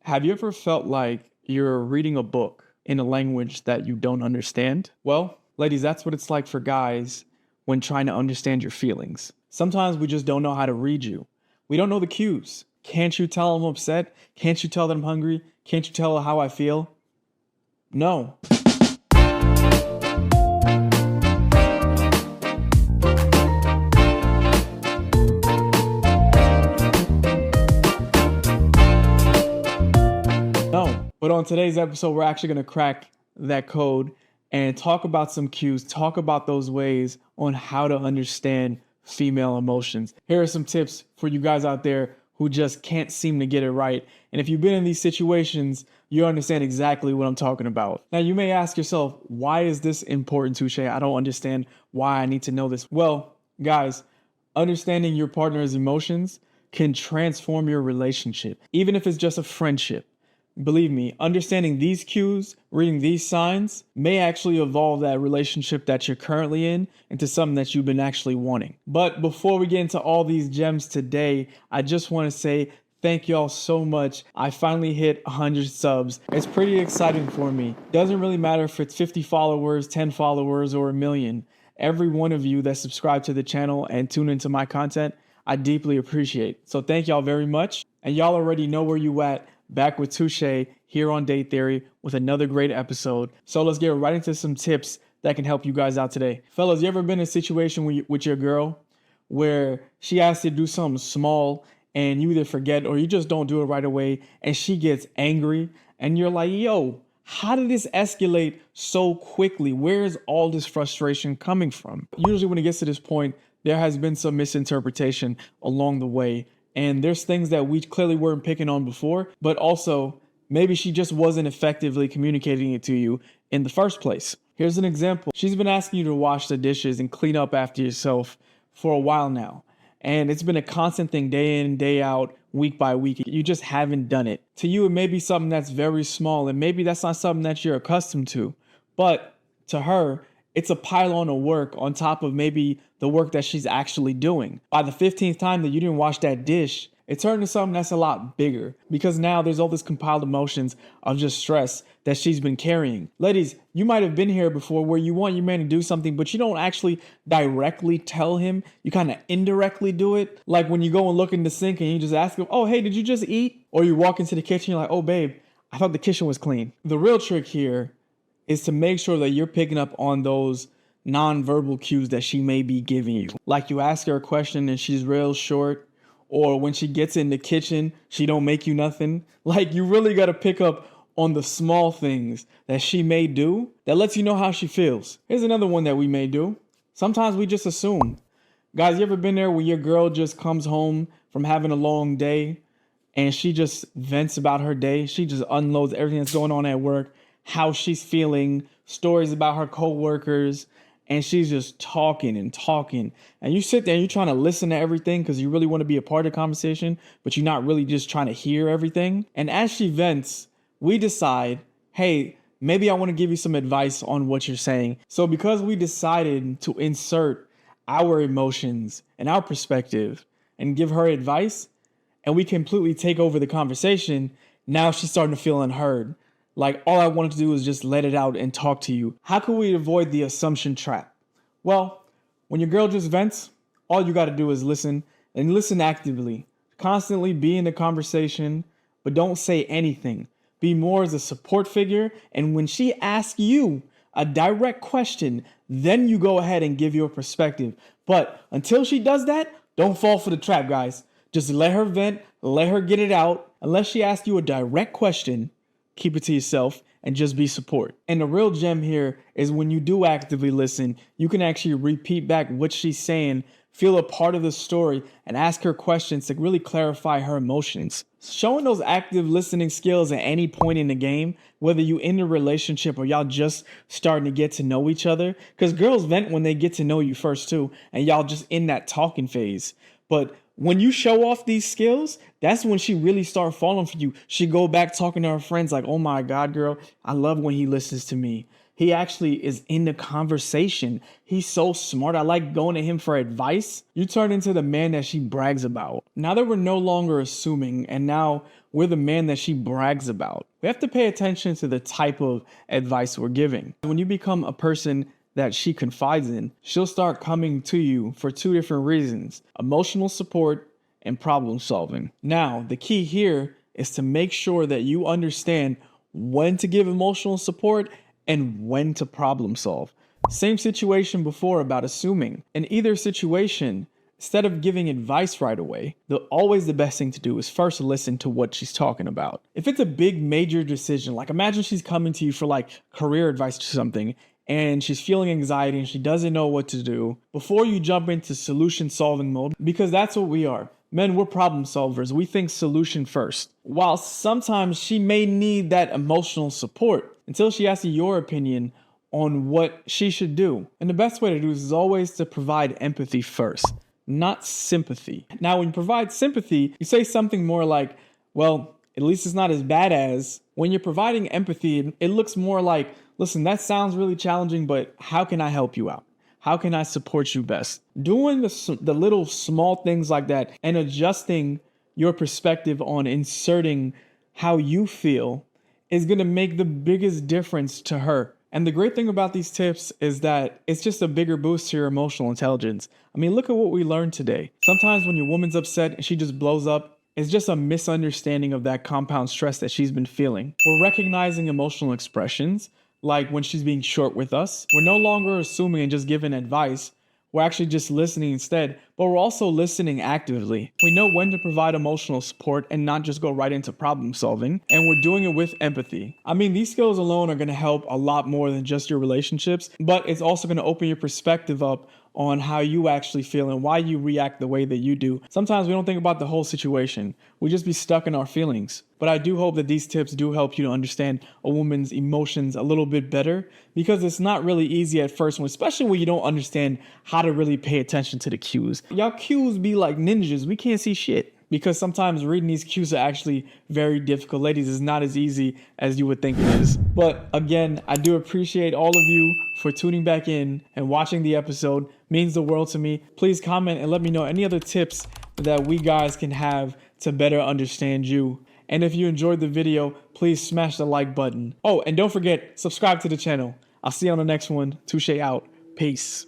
Have you ever felt like you're reading a book in a language that you don't understand? Well, ladies, that's what it's like for guys when trying to understand your feelings. Sometimes we just don't know how to read you. We don't know the cues. Can't you tell I'm upset? Can't you tell that I'm hungry? Can't you tell how I feel? No. No. But on today's episode, we're actually going to crack that code and talk about some cues, talk about those ways on how to understand female emotions. Here are some tips for you guys out there who just can't seem to get it right. And if you've been in these situations, you understand exactly what I'm talking about. Now, you may ask yourself, why is this important, Touché? I don't understand why I need to know this. Well, guys, understanding your partner's emotions can transform your relationship, even if it's just a friendship. Believe me, understanding these cues, reading these signs may actually evolve that relationship that you're currently in into something that you've been actually wanting. But before we get into all these gems today, I just want to say thank y'all so much. I finally hit 100 subs. It's pretty exciting for me. Doesn't really matter if it's 50 followers, 10 followers, or a million. Every one of you that subscribe to the channel and tune into my content, I deeply appreciate. So thank y'all very much. And y'all already know where you at. Back with Touché here on Date Theory with another great episode. So let's get right into some tips that can help you guys out today. Fellas, you ever been in a situation with your girl where she asks you to do something small and you either forget or you just don't do it right away and she gets angry and you're like, yo, how did this escalate so quickly? Where is all this frustration coming from? Usually when it gets to this point, there has been some misinterpretation along the way. And there's things that we clearly weren't picking on before, but also maybe she just wasn't effectively communicating it to you in the first place. Here's an example. She's been asking you to wash the dishes and clean up after yourself for a while now. And it's been a constant thing day in, day out, week by week. You just haven't done it. To you, it may be something that's very small, and maybe that's not something that you're accustomed to. But to her, it's a pile-on of work on top of maybe the work that she's actually doing. By the 15th time that you didn't wash that dish, it turned into something that's a lot bigger because now there's all this compiled emotions of just stress that she's been carrying. Ladies, you might have been here before where you want your man to do something, but you don't actually directly tell him. You kind of indirectly do it. Like when you go and look in the sink and you just ask him, oh, hey, did you just eat? Or you walk into the kitchen, you're like, oh, babe, I thought the kitchen was clean. The real trick here is to make sure that you're picking up on those nonverbal cues that she may be giving you. Like you ask her a question and she's real short, or when she gets in the kitchen, she don't make you nothing. Like you really got to pick up on the small things that she may do that lets you know how she feels. Here's another one that we may do. Sometimes we just assume. Guys, you ever been there where your girl just comes home from having a long day and she just vents about her day? She just unloads everything that's going on at work, how she's feeling, stories about her coworkers, and she's just talking and talking. And you sit there and you're trying to listen to everything because you really want to be a part of the conversation, but you're not really just trying to hear everything. And as she vents, we decide, hey, maybe I want to give you some advice on what you're saying. So because we decided to insert our emotions and our perspective and give her advice, and we completely take over the conversation, now she's starting to feel unheard. Like all I wanted to do is just let it out and talk to you. How can we avoid the assumption trap? Well, when your girl just vents, all you got to do is listen and listen actively. Constantly be in the conversation, but don't say anything. Be more as a support figure. And when she asks you a direct question, then you go ahead and give your perspective. But until she does that, don't fall for the trap, guys. Just let her vent, let her get it out. Unless she asks you a direct question, keep it to yourself and just be support. And the real gem here is when you do actively listen, you can actually repeat back what she's saying, feel a part of the story, and ask her questions to really clarify her emotions. Showing those active listening skills at any point in the game, whether you in a relationship or y'all just starting to get to know each other, because girls vent when they get to know you first too, and y'all just in that talking phase. But when you show off these skills, that's when she really start falling for you. She go back talking to her friends like, oh my God, girl, I love when he listens to me. He actually is in the conversation. He's so smart. I like going to him for advice. You turn into the man that she brags about. Now that we're no longer assuming, and now we're the man that she brags about, we have to pay attention to the type of advice we're giving. When you become a person that she confides in, she'll start coming to you for two different reasons: emotional support and problem solving. Now, the key here is to make sure that you understand when to give emotional support and when to problem solve. Same situation before about assuming. In either situation, instead of giving advice right away, always the best thing to do is first listen to what she's talking about. If it's a big major decision, like imagine she's coming to you for like career advice or something, and she's feeling anxiety and she doesn't know what to do, before you jump into solution solving mode, because that's what we are. Men, we're problem solvers. We think solution first. While sometimes she may need that emotional support until she asks you your opinion on what she should do. And the best way to do this is always to provide empathy first, not sympathy. Now, when you provide sympathy, you say something more like, well, at least it's not as bad as. When you're providing empathy, it looks more like, listen, that sounds really challenging, but how can I help you out? How can I support you best? Doing the little small things like that and adjusting your perspective on inserting how you feel is going to make the biggest difference to her. And the great thing about these tips is that it's just a bigger boost to your emotional intelligence. I mean, look at what we learned today. Sometimes when your woman's upset and she just blows up, it's just a misunderstanding of that compound stress that she's been feeling. We're recognizing emotional expressions, like when she's being short with us. We're no longer assuming and just giving advice. We're actually just listening instead, but we're also listening actively. We know when to provide emotional support and not just go right into problem solving, and we're doing it with empathy. I mean, these skills alone are going to help a lot more than just your relationships, but it's also going to open your perspective up on how you actually feel and why you react the way that you do. Sometimes we don't think about the whole situation. We just be stuck in our feelings. But I do hope that these tips do help you to understand a woman's emotions a little bit better, because it's not really easy at first, especially when you don't understand how to really pay attention to the cues. Y'all cues be like ninjas. We can't see shit, because sometimes reading these cues are actually very difficult. Ladies, it's not as easy as you would think it is. But again, I do appreciate all of you for tuning back in and watching the episode. It means the world to me. Please comment and let me know any other tips that we guys can have to better understand you. And if you enjoyed the video, please smash the like button. Oh, and don't forget, subscribe to the channel. I'll see you on the next one. Touché out. Peace.